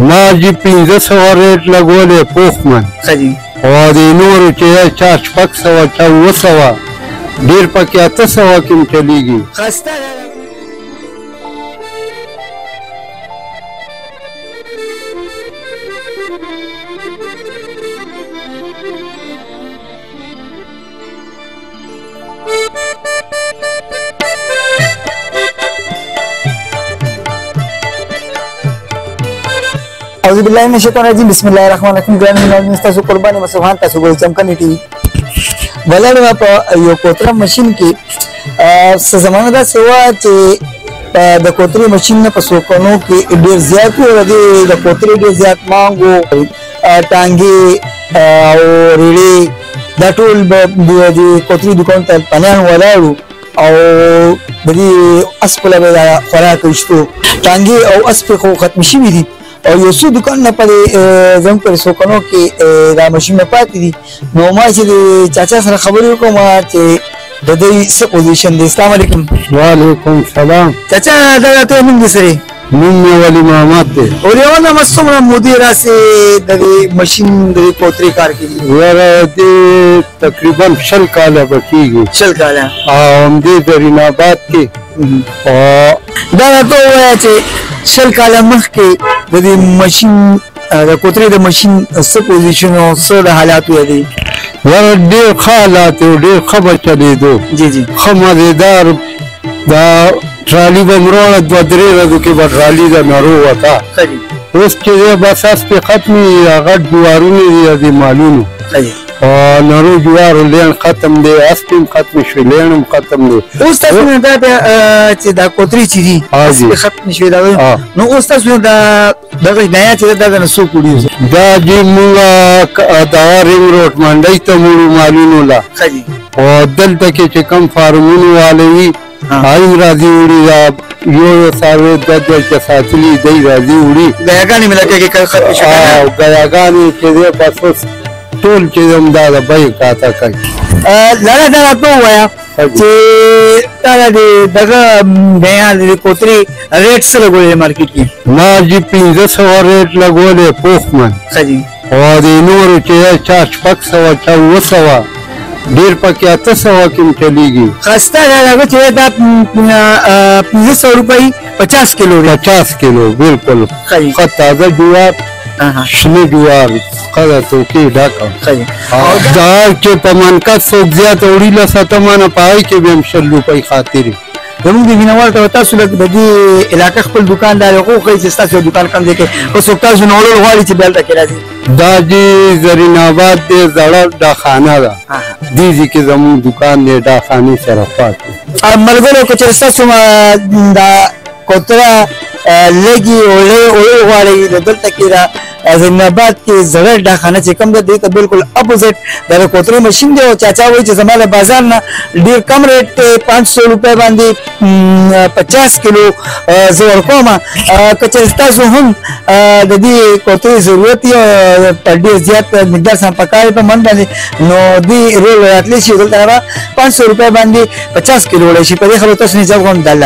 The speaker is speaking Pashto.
ما جی 1500 ریټ لګولې پوخ من ښه جي او د نورو چې چا 600 چا 900 ډېر پکې 800 کې هم چلیږي. ښایسته اعوذ بالله من الشیطان الرجیم بسم الله الرحمن الرحیم. ګران مینوال تاسو قرباني مسوحان تاسو ګورئ چمکني ټي وي. ولر په یو کوتره ماشين کې زمانہ دا سیوا چې د کوترې ماشين نه په سوکونو کې ډېر زیات او د کوترې ډېر زیات مانګو ټانګي او ریړې دا ټول د کوترې دکان ته پناه ولاړو او د دې اسپله به خوراک وشتو ټانګي او اسپه خو ختم شوي دي او یو څو دکان نه پرې زموږ پر سوکونو کې دا ماشین نه پاتې دي. نو ما چې د چاچا سره خبرې وکړم چې د دوی څه پوزیشن دی. السلام علیکم. وعلیکم السلام. چاچا دا ته نوم دې سره نوم مې ولی محمد دی. ولې ما څومره مودې راسې د ماشین د کوترې کار کوي؟ یاره دې تقریبا 20 کاله به کېږي. 20 کاله او همدې زرین آباد کې دا راته ووایه چې 20 کاله مخکې د دې ماشین د کوترې د ماشین څه پوزیشن او څه د حالاتو دي؟ یاره ډېر ښه حالات و ډېر ښه به چلېدو. جی جی ښه مزېدار دا ټرالي به مروړه 2-3 ورځو کې به ټرالي د نرو وته. اوس چې دی بس اسپې ختمې غټ جوارونه دي د مالونو نرو جوارو لین ختم دی اسپې هم ختم شوي لین هم ختم دی. اوس تاسو نه دا چې دا کوترې چې دي اسپې ختم شوي دا نو اوس تاسو دا دغه نیا چې دا نه څوک وړي دا جی مونږ دغه رنګ روډ منډۍ ته وړو مالونو له او دلته کې چې کم فارمونو والی وي هغوی راځي وړي دا یو څاروی دوه چې ساتلي دی راځي وړي ګیاګانې مې لکه کې ختمې شوي ګیاګانې چې دی بس اوس ټول چې هم دا د بیې کاته کوي. لاله دا راته ووایه چې تا د دغه بیان د کوترې ریټ څه لګولې مارکیټ کې؟ ما جي 1500 ریټ لګولې پوخ من ښه جي او د نورو چې چا 600 چا 900 ډېر پکې 800 کې هم چلیږي. ښایسته دا چې دا 1500 روپۍ 50 کیلو 50 کیلو بالکل ښه تازه جوار شنه جوار قدر توکي ډاکه دا چې په منکت څوک زیات وړي له ستمانه پای کې به هم 100 روپۍ خاطرې زموږ د مینوال ته تاسو د دې علاقې خپل دکاندار حقوق چې تاسو دکان کم دی کې او څوک تاسو نه وړل غواړي چې بل تک راځي دا جی زرین آباد دی زړه ډاخانه ده دې کې زموږ دکان دی ډاخانې سره پاتې ملګرو که چېرې ستاسو دا کوتره لږې اوړې غواړئ د دلته کې را زمین آباد کې زړه ډاخانه چې کوم ده دې ته بالکل اپوزټ د کوترې ماشین دی او چاچا وایي چې زما د بازار نه ډېر کم ریټ دی 500 روپۍ باندې 50 کیلو زه ورکوم. که چېرې تاسو هم د دې کوترې ضرورت وي په ډېر زیات مقدار سره پکار په من باندې نو دې رول راتلی شي دلته 500 روپۍ باندې 50 کیلو وړی شي. په دې خبرو تاسو نه ځواب کوم.